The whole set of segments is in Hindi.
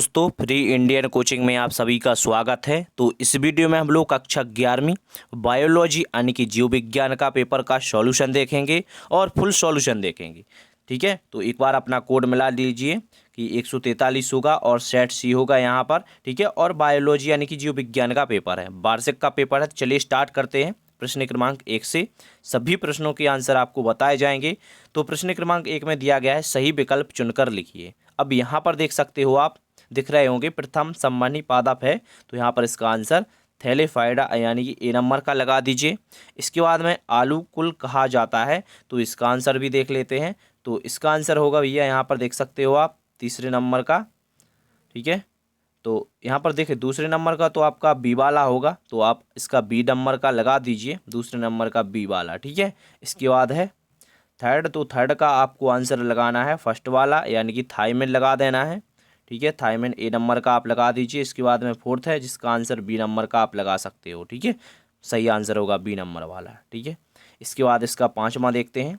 दोस्तों फ्री इंडियन कोचिंग में आप सभी का स्वागत है। तो इस वीडियो में हम लोग कक्षा 11वीं बायोलॉजी यानी कि जीव विज्ञान का पेपर का सॉल्यूशन देखेंगे और फुल सॉल्यूशन देखेंगे। ठीक है, तो एक बार अपना कोड मिला लीजिए कि 143 होगा और सेट सी होगा यहाँ पर। ठीक है, और बायोलॉजी यानी कि जीव विज्ञान का पेपर है, वार्षिक का पेपर है। चलिए स्टार्ट करते हैं। प्रश्न क्रमांक 1 से सभी प्रश्नों के आंसर आपको बताए जाएंगे। तो प्रश्न क्रमांक 1 में दिया गया है सही विकल्प चुनकर लिखिए। अब यहाँ पर देख सकते हो आप, दिख रहे होंगे प्रथम संवहनी पादप है, तो यहाँ पर इसका आंसर थैलेफाइडा यानी कि ए नंबर का लगा दीजिए। इसके बाद में आलू कुल कहा जाता है, तो इसका आंसर भी देख लेते हैं। तो इसका आंसर होगा भैया, यहाँ पर देख सकते हो आप तीसरे नंबर का। ठीक है, तो यहाँ पर देखिए दूसरे नंबर का तो आपका बी वाला होगा, तो आप इसका बी नंबर का लगा दीजिए, दूसरे नंबर का बी वाला। ठीक है, इसके बाद है थर्ड, तो थर्ड का आपको आंसर लगाना है फर्स्ट वाला यानी कि थाइमिन लगा देना है। ठीक है, थाइमिन ए नंबर का आप लगा दीजिए। इसके बाद में फोर्थ है जिसका आंसर बी नंबर का आप लगा सकते हो। ठीक है, सही आंसर होगा बी नंबर वाला। ठीक है, इसके बाद इसका पाँचवा देखते हैं।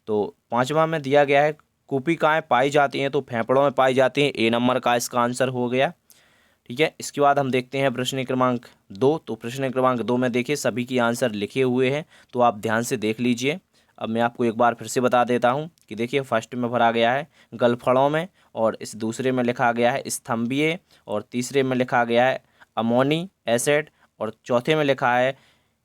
तो पाँचवा में दिया गया है कूपिकाएँ पाई जाती हैं तो फेफड़ों में पाई जाती हैं, ए नंबर का इसका आंसर हो गया। ठीक है, इसके बाद हम देखते हैं प्रश्न क्रमांक 2। तो प्रश्न क्रमांक 2 में देखिए सभी की आंसर लिखे हुए हैं, तो आप ध्यान से देख लीजिए। अब मैं आपको एक बार फिर से बता देता हूं कि देखिए फर्स्ट में भरा गया है गलफड़ों में, और इस दूसरे में लिखा गया है स्तंभीय, और तीसरे में लिखा गया है अमोनी एसिड, और चौथे में लिखा है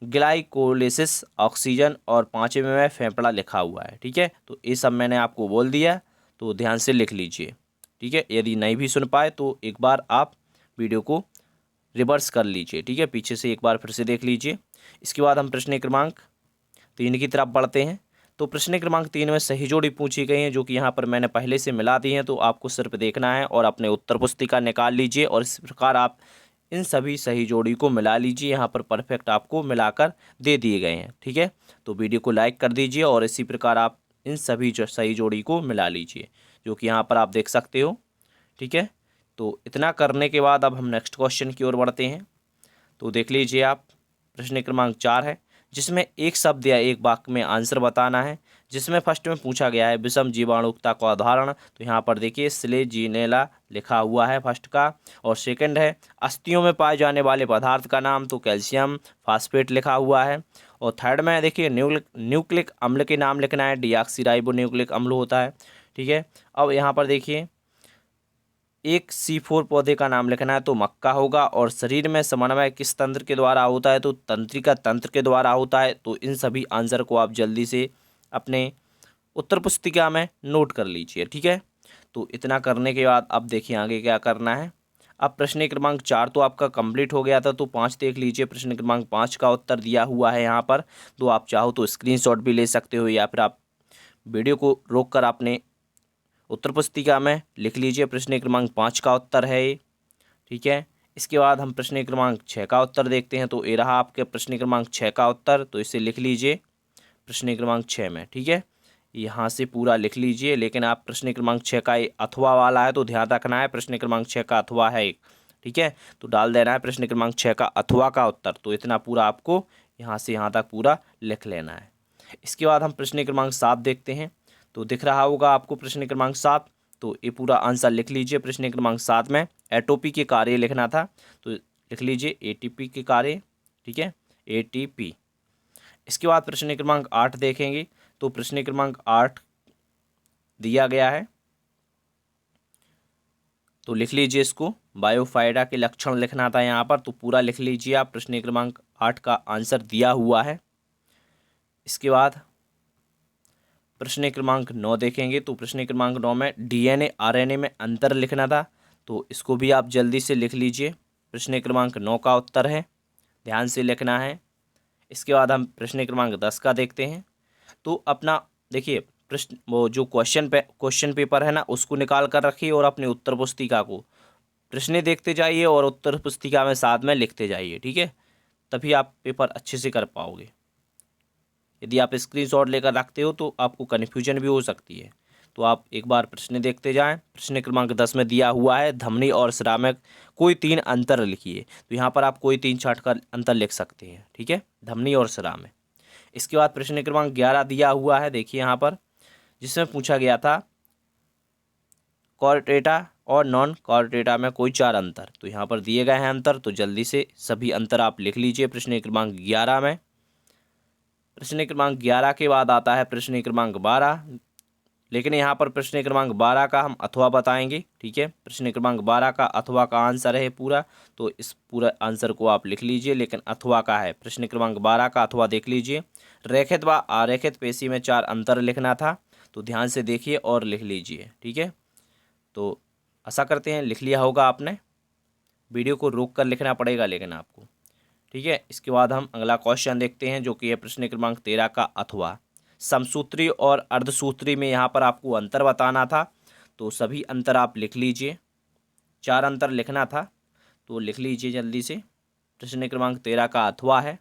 ग्लाइकोलिसिस ऑक्सीजन, और पाँचवें में फेफड़ा लिखा हुआ है। ठीक है, तो ये सब मैंने आपको बोल दिया, तो ध्यान से लिख लीजिए। ठीक है, यदि नहीं भी सुन पाए तो एक बार आप वीडियो को रिवर्स कर लीजिए। ठीक है, पीछे से एक बार फिर से देख लीजिए। इसके बाद हम प्रश्न क्रमांक 3 की तरफ बढ़ते हैं। तो प्रश्न क्रमांक 3 में सही जोड़ी पूछी गई है, जो कि यहाँ पर मैंने पहले से मिला दी है, तो आपको सिर्फ देखना है और अपने उत्तर पुस्तिका निकाल लीजिए, और इस प्रकार आप इन सभी सही जोड़ी को मिला लीजिए। यहाँ पर परफेक्ट आपको मिलाकर दे दिए गए हैं। ठीक है, तो वीडियो को लाइक कर दीजिए और इसी प्रकार आप इन सभी सही जोड़ी को मिला लीजिए, जो कि यहाँ पर आप देख सकते हो। ठीक है, तो इतना करने के बाद अब हम नेक्स्ट क्वेश्चन की ओर बढ़ते हैं। तो देख लीजिए आप, प्रश्न क्रमांक 4 है जिसमें एक शब्द या एक वाक्य में आंसर बताना है। जिसमें फर्स्ट में पूछा गया है विषम जीवाणुकता का उदाहरण, तो यहाँ पर देखिए स्लेजीनेला लिखा हुआ है फर्स्ट का। और सेकंड है अस्थियों में पाए जाने वाले पदार्थ का नाम, तो कैल्शियम फास्फेट लिखा हुआ है। और थर्ड में देखिए न्यूक्लिक अम्ल के नाम लिखना है, डीऑक्सीराइबो न्यूक्लिक अम्ल होता है। ठीक है, अब यहाँ पर देखिए एक C4 पौधे का नाम लिखना है, तो मक्का होगा। और शरीर में समन्वय किस तंत्र के द्वारा होता है, तो तंत्रिका तंत्र के द्वारा होता है। तो इन सभी आंसर को आप जल्दी से अपने उत्तर पुस्तिका में नोट कर लीजिए। ठीक है, तो इतना करने के बाद अब देखिए आगे क्या करना है। अब प्रश्न क्रमांक 4 तो आपका कंप्लीट हो गया था, तो 5 देख लीजिए। प्रश्न क्रमांक 5 का उत्तर दिया हुआ है यहाँ पर, तो आप चाहो तो स्क्रीनशॉट भी ले सकते हो, या फिर आप वीडियो को रोक कर आपने उत्तर पुस्तिका में लिख लीजिए। प्रश्न क्रमांक 5 का उत्तर है ये। ठीक है, इसके बाद हम प्रश्न क्रमांक 6 का उत्तर देखते हैं। तो ये रहा आपके प्रश्न क्रमांक 6 का उत्तर, तो इसे लिख लीजिए प्रश्न क्रमांक 6 में। ठीक है, यहाँ से पूरा लिख लीजिए, लेकिन आप प्रश्न क्रमांक 6 का ये अथवा वाला है, तो ध्यान रखना है प्रश्न क्रमांक 6 का अथवा है एक। ठीक है, तो डाल देना है प्रश्न क्रमांक 6 का अथवा का उत्तर। तो इतना पूरा आपको यहाँ से यहाँ तक पूरा लिख लेना है। इसके बाद हम प्रश्न क्रमांक 7 देखते हैं। तो दिख रहा होगा आपको प्रश्न क्रमांक 7, तो ये पूरा आंसर लिख लीजिए। प्रश्न क्रमांक 7 में एटोपी के कार्य लिखना था, तो लिख लीजिए एटीपी के कार्य। ठीक है, एटीपी। इसके बाद प्रश्न क्रमांक 8 देखेंगे। तो प्रश्न क्रमांक 8 दिया गया है, तो लिख लीजिए इसको। बायोफाइडा के लक्षण लिखना था यहाँ पर, तो पूरा लिख लीजिए आप। प्रश्न क्रमांक 8 का आंसर दिया हुआ है। इसके बाद प्रश्न क्रमांक 9 देखेंगे। तो प्रश्न क्रमांक 9 में डीएनए आरएनए में अंतर लिखना था, तो इसको भी आप जल्दी से लिख लीजिए। प्रश्न क्रमांक 9 का उत्तर है, ध्यान से लिखना है। इसके बाद हम प्रश्न क्रमांक 10 का देखते हैं। तो अपना देखिए प्रश्न वो जो क्वेश्चन पेपर है ना, उसको निकाल कर रखिए और अपनी उत्तर पुस्तिका को प्रश्न देखते जाइए और उत्तर पुस्तिका में साथ में लिखते जाइए। ठीक है, तभी आप पेपर अच्छे से कर पाओगे। यदि आप स्क्रीनशॉट लेकर रखते हो तो आपको कन्फ्यूजन भी हो सकती है। तो आप एक बार प्रश्न देखते जाएं। प्रश्न क्रमांक 10 में दिया हुआ है धमनी और सिरा में कोई 3 अंतर लिखिए, तो यहाँ पर आप कोई 3 छाट कर अंतर लिख सकते हैं। ठीक है, धमनी और सिरा में। इसके बाद प्रश्न क्रमांक 11 दिया हुआ है, देखिए यहाँ पर, जिसमें पूछा गया था कॉर्टेटा और नॉन कॉर्ड डेटा में कोई 4 अंतर। तो यहाँ पर दिए गए हैं अंतर, तो जल्दी से सभी अंतर आप लिख लीजिए प्रश्न क्रमांक 11 में। प्रश्न क्रमांक 11 के बाद आता है प्रश्न क्रमांक 12, लेकिन यहाँ पर प्रश्न क्रमांक 12 का हम अथवा बताएंगे। ठीक है, प्रश्न क्रमांक 12 का अथवा का आंसर है पूरा, तो इस पूरा आंसर को आप लिख लीजिए, लेकिन अथवा का है। प्रश्न क्रमांक 12 का अथवा देख लीजिए। रेखित व अरेखित पेशी में 4 अंतर लिखना था, तो ध्यान से देखिए और लिख लीजिए। ठीक है, तो आशा करते हैं लिख लिया होगा आपने। वीडियो को रोक कर लिखना पड़ेगा लेकिन आपको। ठीक है, इसके बाद हम अगला क्वेश्चन देखते हैं, जो कि है प्रश्न क्रमांक 13 का अथवा। समसूत्री और अर्धसूत्री में यहाँ पर आपको अंतर बताना था, तो सभी अंतर आप लिख लीजिए। 4 अंतर लिखना था, तो लिख लीजिए जल्दी से। प्रश्न क्रमांक 13 का अथवा है।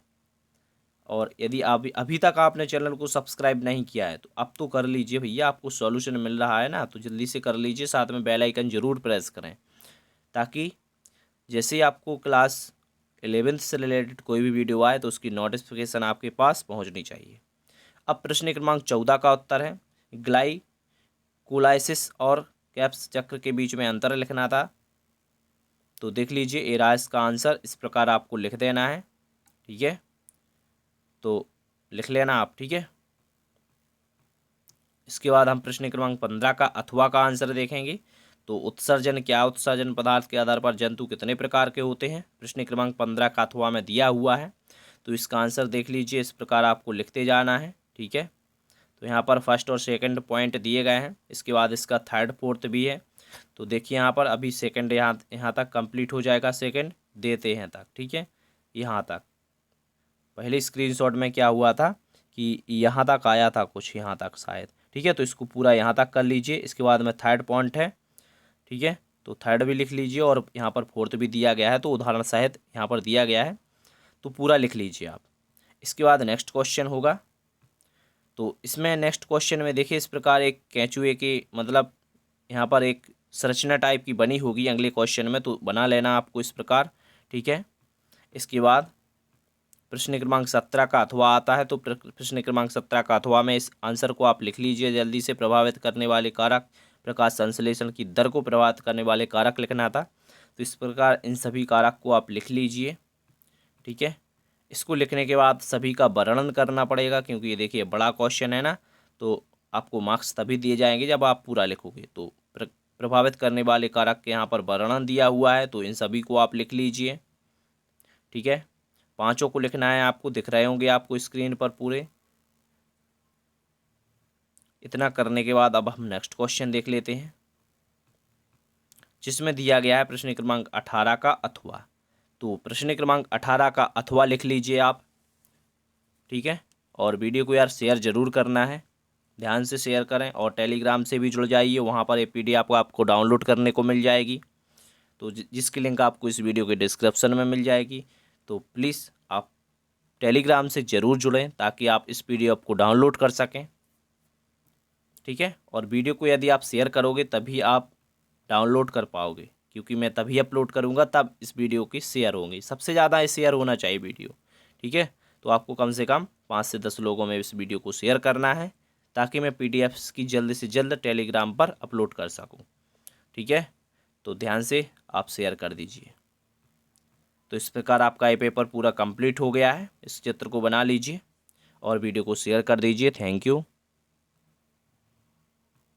और यदि अभी तक आपने चैनल को सब्सक्राइब नहीं किया है तो अब तो कर लीजिए भैया, आपको सॉल्यूशन मिल रहा है ना, तो जल्दी से कर लीजिए। साथ में बेल आइकन जरूर प्रेस करें, ताकि जैसे ही आपको क्लास 11th से रिलेटेड कोई भी वीडियो आए तो उसकी नोटिफिकेशन आपके पास पहुंचनी चाहिए। अब प्रश्न क्रमांक 14 का उत्तर है, ग्लाइकोलाइसिस और कैप्स चक्र के बीच में अंतर लिखना था। तो देख लीजिए, ए रहा इसका आंसर। इस प्रकार आपको लिख देना है। ठीक है, तो लिख लेना आप। ठीक है, इसके बाद हम प्रश्न क्रमांक 15 का अथवा का आंसर देखेंगे। तो उत्सर्जन क्या, उत्सर्जन पदार्थ के आधार पर जंतु कितने प्रकार के होते हैं, प्रश्न क्रमांक 15 का अथवा में दिया हुआ है। तो इसका आंसर देख लीजिए, इस प्रकार आपको लिखते जाना है। ठीक है, तो यहाँ पर फर्स्ट और सेकंड पॉइंट दिए गए हैं, इसके बाद इसका थर्ड फोर्थ भी है। तो देखिए यहाँ पर अभी सेकंड यहाँ तक कंप्लीट हो जाएगा, सेकंड देते हैं तक। ठीक है, यहाँ तक पहले स्क्रीनशॉट में क्या हुआ था कि यहाँ तक आया था कुछ, यहाँ तक शायद। ठीक है, तो इसको पूरा यहाँ तक कर लीजिए। इसके बाद में थर्ड पॉइंट है। ठीक है, तो थर्ड भी लिख लीजिए, और यहाँ पर फोर्थ भी दिया गया है, तो उदाहरण सहित यहाँ पर दिया गया है, तो पूरा लिख लीजिए आप। इसके बाद नेक्स्ट क्वेश्चन होगा। तो इसमें नेक्स्ट क्वेश्चन में देखिए, इस प्रकार एक केंचुए के मतलब यहाँ पर एक संरचना टाइप की बनी होगी अगले क्वेश्चन में, तो बना लेना आपको इस प्रकार। ठीक है, इसके बाद प्रश्न क्रमांक 17 का अथवा आता है। तो प्रश्न क्रमांक 17 का अथवा में इस आंसर को आप लिख लीजिए जल्दी से। प्रभावित करने वाले कारक, प्रकाश संश्लेषण की दर को प्रभावित करने वाले कारक लिखना था। तो इस प्रकार इन सभी कारक को आप लिख लीजिए। ठीक है, इसको लिखने के बाद सभी का वर्णन करना पड़ेगा, क्योंकि ये देखिए बड़ा क्वेश्चन है ना, तो आपको मार्क्स तभी दिए जाएंगे जब आप पूरा लिखोगे। तो प्रभावित करने वाले कारक के यहाँ पर वर्णन दिया हुआ है, तो इन सभी को आप लिख लीजिए। ठीक है, 5 को लिखना है आपको, दिख रहे होंगे आपको स्क्रीन पर पूरे। इतना करने के बाद अब हम नेक्स्ट क्वेश्चन देख लेते हैं, जिसमें दिया गया है प्रश्न क्रमांक 18 का अथवा। तो प्रश्न क्रमांक 18 का अथवा लिख लीजिए आप। ठीक है, और वीडियो को यार शेयर जरूर करना है, ध्यान से शेयर करें, और टेलीग्राम से भी जुड़ जाइए, वहाँ पर ये PDF आपको डाउनलोड करने को मिल जाएगी, तो जिसकी लिंक आपको इस वीडियो के डिस्क्रिप्शन में मिल जाएगी। तो प्लीज़ आप टेलीग्राम से ज़रूर जुड़ें, ताकि आप इस PDF को डाउनलोड कर सकें। ठीक है, और वीडियो को यदि आप शेयर करोगे तभी आप डाउनलोड कर पाओगे, क्योंकि मैं तभी अपलोड करूँगा तब इस वीडियो की शेयर होंगी। सबसे ज़्यादा शेयर होना चाहिए वीडियो। ठीक है, तो आपको कम से कम 5 से 10 लोगों में इस वीडियो को शेयर करना है, ताकि मैं PDFs की जल्द से जल्द टेलीग्राम पर अपलोड कर सकूँ। ठीक है, तो ध्यान से आप शेयर कर दीजिए। तो इस प्रकार आपका ये पेपर पूरा कंप्लीट हो गया है। इस चित्र को बना लीजिए और वीडियो को शेयर कर दीजिए। Thank you.